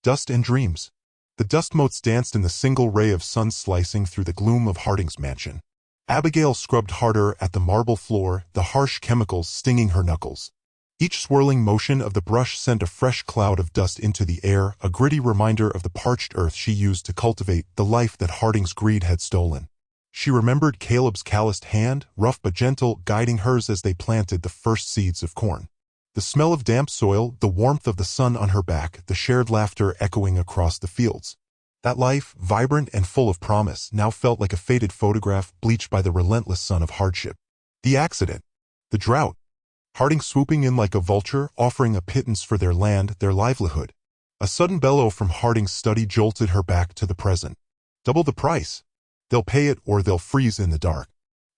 Dust and dreams. The dust motes danced in the single ray of sun slicing through the gloom of Harding's mansion. Abigail scrubbed harder at the marble floor, the harsh chemicals stinging her knuckles. Each swirling motion of the brush sent a fresh cloud of dust into the air, a gritty reminder of the parched earth she used to cultivate the life that Harding's greed had stolen. She remembered Caleb's calloused hand, rough but gentle, guiding hers as they planted the first seeds of corn. The smell of damp soil, the warmth of the sun on her back, the shared laughter echoing across the fields. That life, vibrant and full of promise, now felt like a faded photograph bleached by the relentless sun of hardship. The accident. The drought. Harding swooping in like a vulture, offering a pittance for their land, their livelihood. A sudden bellow from Harding's study jolted her back to the present. Double the price. They'll pay it or they'll freeze in the dark.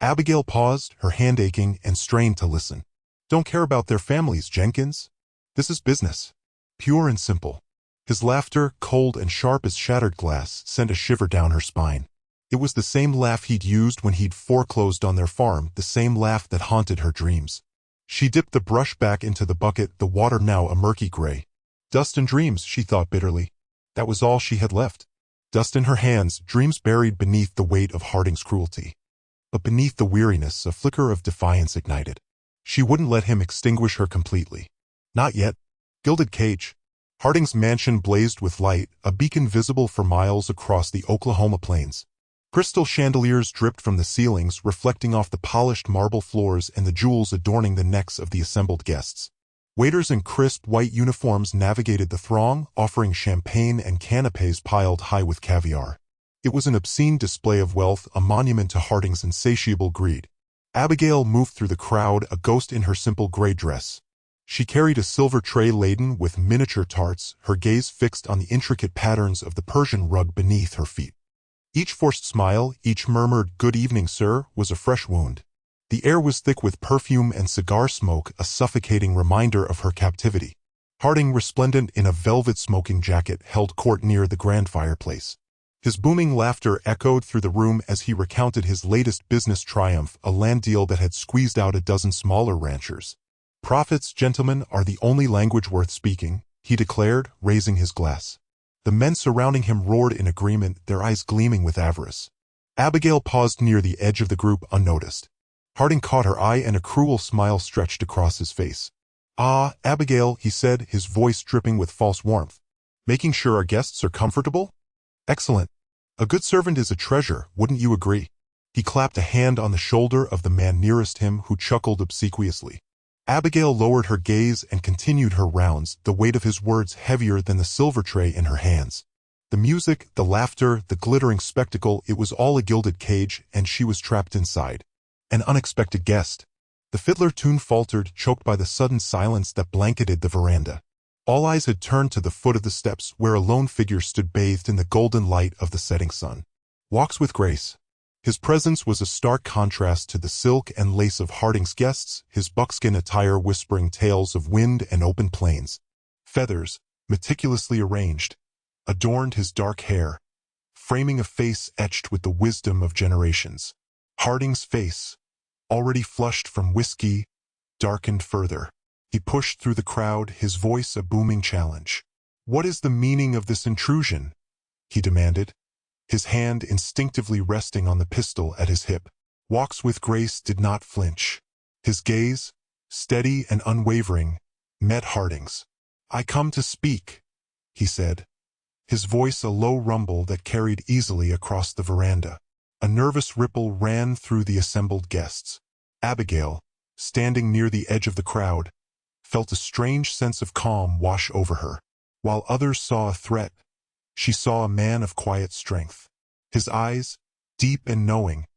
Abigail paused, her hand aching, and strained to listen. Don't care about their families, Jenkins. This is business. Pure and simple. His laughter, cold and sharp as shattered glass, sent a shiver down her spine. It was the same laugh he'd used when he'd foreclosed on their farm, the same laugh that haunted her dreams. She dipped the brush back into the bucket, the water now a murky gray. Dust and dreams, she thought bitterly. That was all she had left. Dust in her hands, dreams buried beneath the weight of Harding's cruelty. But beneath the weariness, a flicker of defiance ignited. She wouldn't let him extinguish her completely. Not yet. Gilded cage. Harding's mansion blazed with light, a beacon visible for miles across the Oklahoma plains. Crystal chandeliers dripped from the ceilings, reflecting off the polished marble floors and the jewels adorning the necks of the assembled guests. Waiters in crisp white uniforms navigated the throng, offering champagne and canapes piled high with caviar. It was an obscene display of wealth, a monument to Harding's insatiable greed. Abigail moved through the crowd, a ghost in her simple gray dress. She carried a silver tray laden with miniature tarts, her gaze fixed on the intricate patterns of the Persian rug beneath her feet. Each forced smile, each murmured, "Good evening, sir," was a fresh wound. The air was thick with perfume and cigar smoke, a suffocating reminder of her captivity. Harding, resplendent in a velvet smoking jacket, held court near the grand fireplace. His booming laughter echoed through the room as he recounted his latest business triumph, a land deal that had squeezed out a dozen smaller ranchers. "Profits, gentlemen, are the only language worth speaking," he declared, raising his glass. The men surrounding him roared in agreement, their eyes gleaming with avarice. Abigail paused near the edge of the group unnoticed. Harding caught her eye and a cruel smile stretched across his face. "Ah, Abigail," he said, his voice dripping with false warmth. "Making sure our guests are comfortable? Excellent. A good servant is a treasure, wouldn't you agree?" He clapped a hand on the shoulder of the man nearest him, who chuckled obsequiously. Abigail lowered her gaze and continued her rounds, the weight of his words heavier than the silver tray in her hands. The music, the laughter, the glittering spectacle, it was all a gilded cage, and she was trapped inside. An unexpected guest. The fiddler tune faltered, choked by the sudden silence that blanketed the veranda. All eyes had turned to the foot of the steps, where a lone figure stood bathed in the golden light of the setting sun. Walks with grace. His presence was a stark contrast to the silk and lace of Harding's guests, his buckskin attire whispering tales of wind and open plains. Feathers, meticulously arranged, adorned his dark hair, framing a face etched with the wisdom of generations. Harding's face, already flushed from whiskey, darkened further. He pushed through the crowd, his voice a booming challenge. "What is the meaning of this intrusion?" he demanded, his hand instinctively resting on the pistol at his hip. Walks with Grace did not flinch. His gaze, steady and unwavering, met Harding's. "I come to speak," he said, his voice a low rumble that carried easily across the veranda. A nervous ripple ran through the assembled guests. Abigail, standing near the edge of the crowd, felt a strange sense of calm wash over her. While others saw a threat, she saw a man of quiet strength. His eyes, deep and knowing,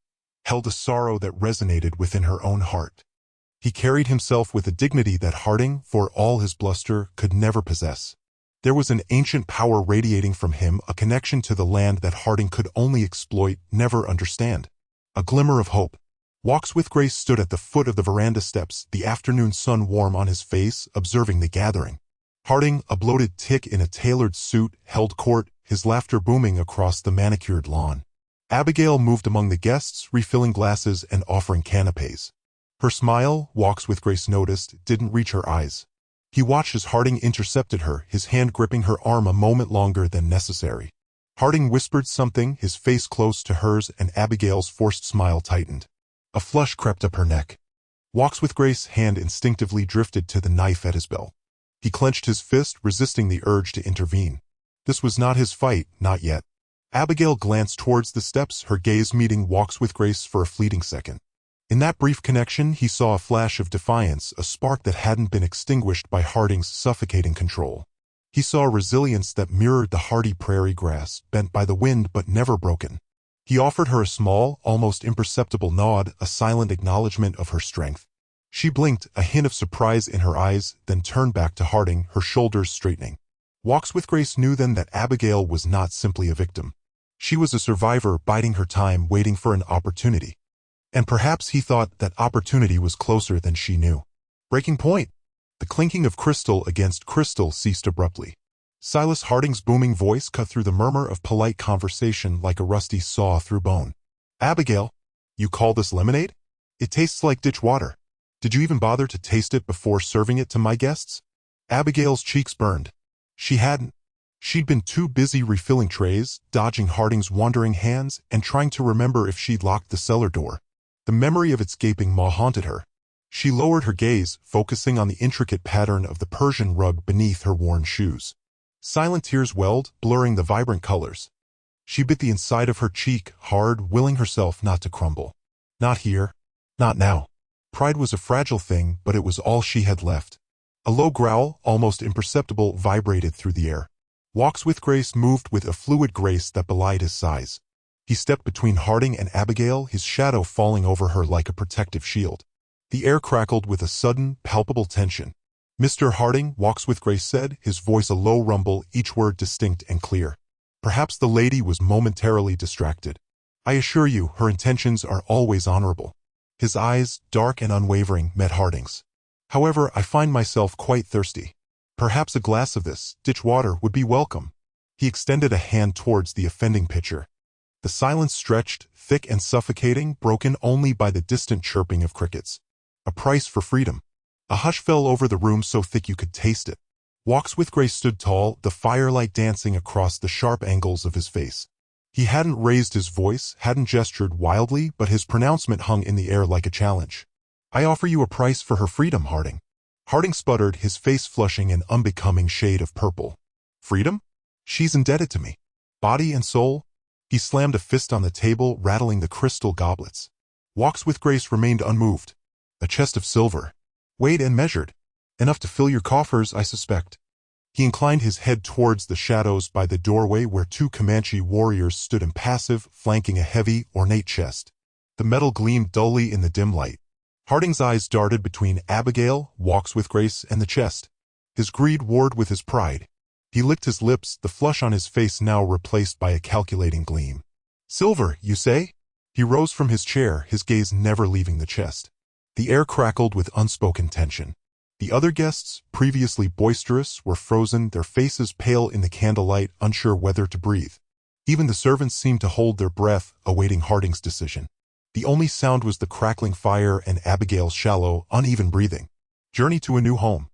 held a sorrow that resonated within her own heart. He carried himself with a dignity that Harding, for all his bluster, could never possess. There was an ancient power radiating from him, a connection to the land that Harding could only exploit, never understand. A glimmer of hope. Walks with Grace stood at the foot of the veranda steps, the afternoon sun warm on his face, observing the gathering. Harding, a bloated tick in a tailored suit, held court, his laughter booming across the manicured lawn. Abigail moved among the guests, refilling glasses and offering canapes. Her smile, Walks with Grace noticed, didn't reach her eyes. He watched as Harding intercepted her, his hand gripping her arm a moment longer than necessary. Harding whispered something, his face close to hers, and Abigail's forced smile tightened. A flush crept up her neck. Walks with Grace's hand instinctively drifted to the knife at his belt. He clenched his fist, resisting the urge to intervene. This was not his fight, not yet. Abigail glanced towards the steps, her gaze meeting Walks with Grace for a fleeting second. In that brief connection, he saw a flash of defiance, a spark that hadn't been extinguished by Harding's suffocating control. He saw a resilience that mirrored the hardy prairie grass, bent by the wind but never broken. He offered her a small, almost imperceptible nod, a silent acknowledgement of her strength. She blinked, a hint of surprise in her eyes, then turned back to Harding, her shoulders straightening. Walks with Grace knew then that Abigail was not simply a victim. She was a survivor, biding her time, waiting for an opportunity. And perhaps he thought that opportunity was closer than she knew. Breaking point. The clinking of crystal against crystal ceased abruptly. Silas Harding's booming voice cut through the murmur of polite conversation like a rusty saw through bone. Abigail, you call this lemonade? It tastes like ditch water. Did you even bother to taste it before serving it to my guests? Abigail's cheeks burned. She hadn't. She'd been too busy refilling trays, dodging Harding's wandering hands, and trying to remember if she'd locked the cellar door. The memory of its gaping maw haunted her. She lowered her gaze, focusing on the intricate pattern of the Persian rug beneath her worn shoes. Silent tears welled, blurring the vibrant colors. She bit the inside of her cheek, hard, willing herself not to crumble. Not here. Not now. Pride was a fragile thing, but it was all she had left. A low growl, almost imperceptible, vibrated through the air. Walks with Grace moved with a fluid grace that belied his size. He stepped between Harding and Abigail, his shadow falling over her like a protective shield. The air crackled with a sudden, palpable tension. Mr. Harding, Walks with Grace said, his voice a low rumble, each word distinct and clear. Perhaps the lady was momentarily distracted. I assure you, her intentions are always honorable. His eyes, dark and unwavering, met Harding's. However, I find myself quite thirsty. Perhaps a glass of this, ditch water, would be welcome. He extended a hand towards the offending pitcher. The silence stretched, thick and suffocating, broken only by the distant chirping of crickets. A price for freedom. A hush fell over the room so thick you could taste it. Walks with Grace stood tall, the firelight dancing across the sharp angles of his face. He hadn't raised his voice, hadn't gestured wildly, but his pronouncement hung in the air like a challenge. I offer you a price for her freedom, Harding. Harding sputtered, his face flushing an unbecoming shade of purple. Freedom? She's indebted to me. Body and soul? He slammed a fist on the table, rattling the crystal goblets. Walks with Grace remained unmoved. A chest of silver. Weighed and measured. Enough to fill your coffers, I suspect. He inclined his head towards the shadows by the doorway where two Comanche warriors stood impassive, flanking a heavy, ornate chest. The metal gleamed dully in the dim light. Harding's eyes darted between Abigail, Walks with Grace, and the chest. His greed warred with his pride. He licked his lips, the flush on his face now replaced by a calculating gleam. Silver, you say? He rose from his chair, his gaze never leaving the chest. The air crackled with unspoken tension. The other guests, previously boisterous, were frozen, their faces pale in the candlelight, unsure whether to breathe. Even the servants seemed to hold their breath, awaiting Harding's decision. The only sound was the crackling fire and Abigail's shallow, uneven breathing. Journey to a new home.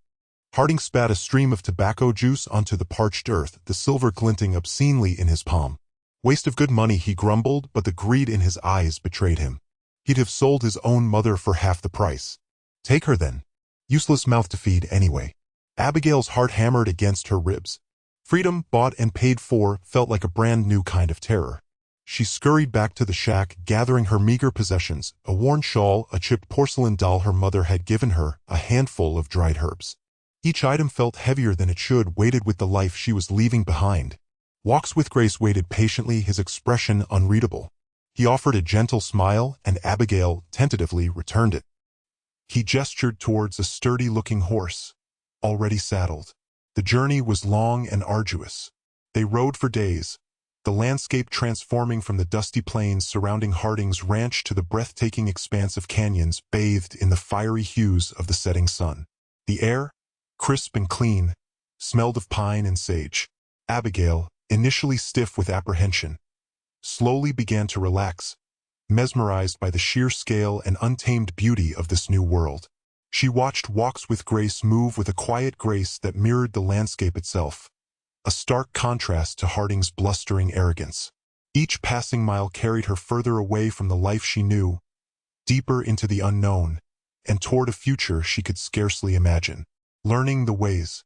Harding spat a stream of tobacco juice onto the parched earth, the silver glinting obscenely in his palm. Waste of good money, he grumbled, but the greed in his eyes betrayed him. He'd have sold his own mother for half the price. Take her then. Useless mouth to feed anyway. Abigail's heart hammered against her ribs. Freedom, bought and paid for, felt like a brand new kind of terror. She scurried back to the shack, gathering her meager possessions, a worn shawl, a chipped porcelain doll her mother had given her, a handful of dried herbs. Each item felt heavier than it should, weighted with the life she was leaving behind. Walks with Grace waited patiently, his expression unreadable. He offered a gentle smile, and Abigail, tentatively, returned it. He gestured towards a sturdy-looking horse, already saddled. The journey was long and arduous. They rode for days, the landscape transforming from the dusty plains surrounding Harding's ranch to the breathtaking expanse of canyons bathed in the fiery hues of the setting sun. The air, crisp and clean, smelled of pine and sage. Abigail, initially stiff with apprehension, slowly began to relax, mesmerized by the sheer scale and untamed beauty of this new world. She watched Walks with Grace move with a quiet grace that mirrored the landscape itself, a stark contrast to Harding's blustering arrogance. Each passing mile carried her further away from the life she knew, deeper into the unknown, and toward a future she could scarcely imagine. Learning the ways.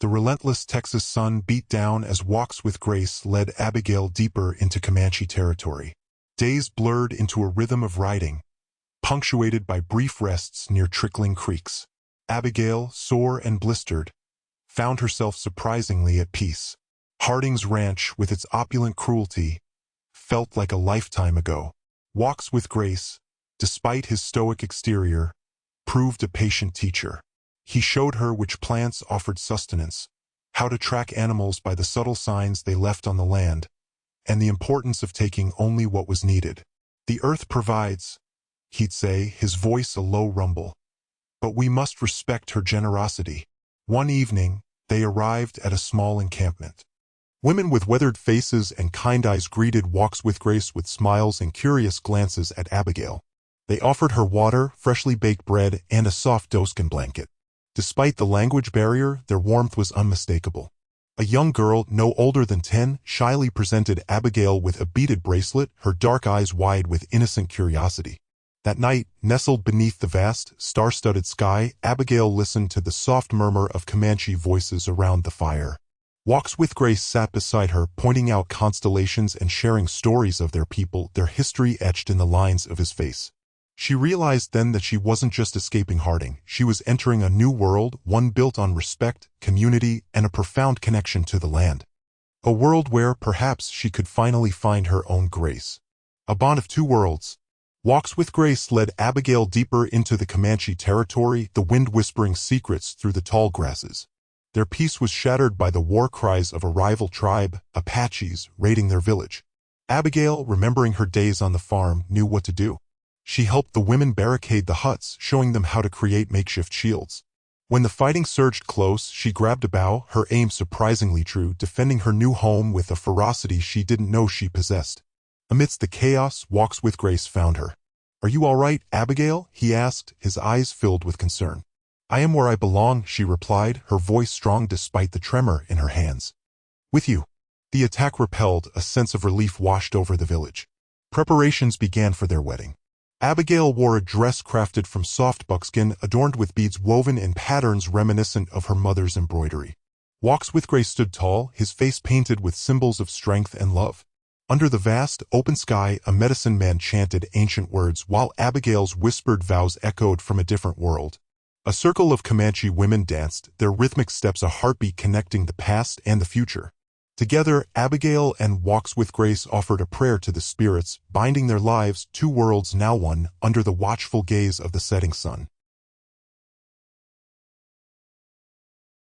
The relentless Texas sun beat down as Walks with Grace led Abigail deeper into Comanche territory. Days blurred into a rhythm of riding, punctuated by brief rests near trickling creeks. Abigail, sore and blistered, found herself surprisingly at peace. Harding's ranch, with its opulent cruelty, felt like a lifetime ago. Walks with Grace, despite his stoic exterior, proved a patient teacher. He showed her which plants offered sustenance, how to track animals by the subtle signs they left on the land, and the importance of taking only what was needed. "The earth provides," he'd say, his voice a low rumble, "but we must respect her generosity." One evening, they arrived at a small encampment. Women with weathered faces and kind eyes greeted Walks with Grace with smiles and curious glances at Abigail. They offered her water, freshly baked bread, and a soft doeskin blanket. Despite the language barrier, their warmth was unmistakable. A young girl, no older than 10, shyly presented Abigail with a beaded bracelet, her dark eyes wide with innocent curiosity. That night, nestled beneath the vast, star-studded sky, Abigail listened to the soft murmur of Comanche voices around the fire. Walks with Grace sat beside her, pointing out constellations and sharing stories of their people, their history etched in the lines of his face. She realized then that she wasn't just escaping Harding, she was entering a new world, one built on respect, community, and a profound connection to the land. A world where, perhaps, she could finally find her own Grace. A bond of two worlds. Walks with Grace led Abigail deeper into the Comanche territory, the wind whispering secrets through the tall grasses. Their peace was shattered by the war cries of a rival tribe, Apaches, raiding their village. Abigail, remembering her days on the farm, knew what to do. She helped the women barricade the huts, showing them how to create makeshift shields. When the fighting surged close, she grabbed a bow, her aim surprisingly true, defending her new home with a ferocity she didn't know she possessed. Amidst the chaos, Walks with Grace found her. "Are you all right, Abigail?" he asked, his eyes filled with concern. "I am where I belong," she replied, her voice strong despite the tremor in her hands. "With you." The attack repelled, a sense of relief washed over the village. Preparations began for their wedding. Abigail wore a dress crafted from soft buckskin, adorned with beads woven in patterns reminiscent of her mother's embroidery. Walks with Grace stood tall, his face painted with symbols of strength and love. Under the vast, open sky, a medicine man chanted ancient words, while Abigail's whispered vows echoed from a different world. A circle of Comanche women danced, their rhythmic steps a heartbeat connecting the past and the future. Together, Abigail and Walks with Grace offered a prayer to the spirits, binding their lives, two worlds now one, under the watchful gaze of the setting sun.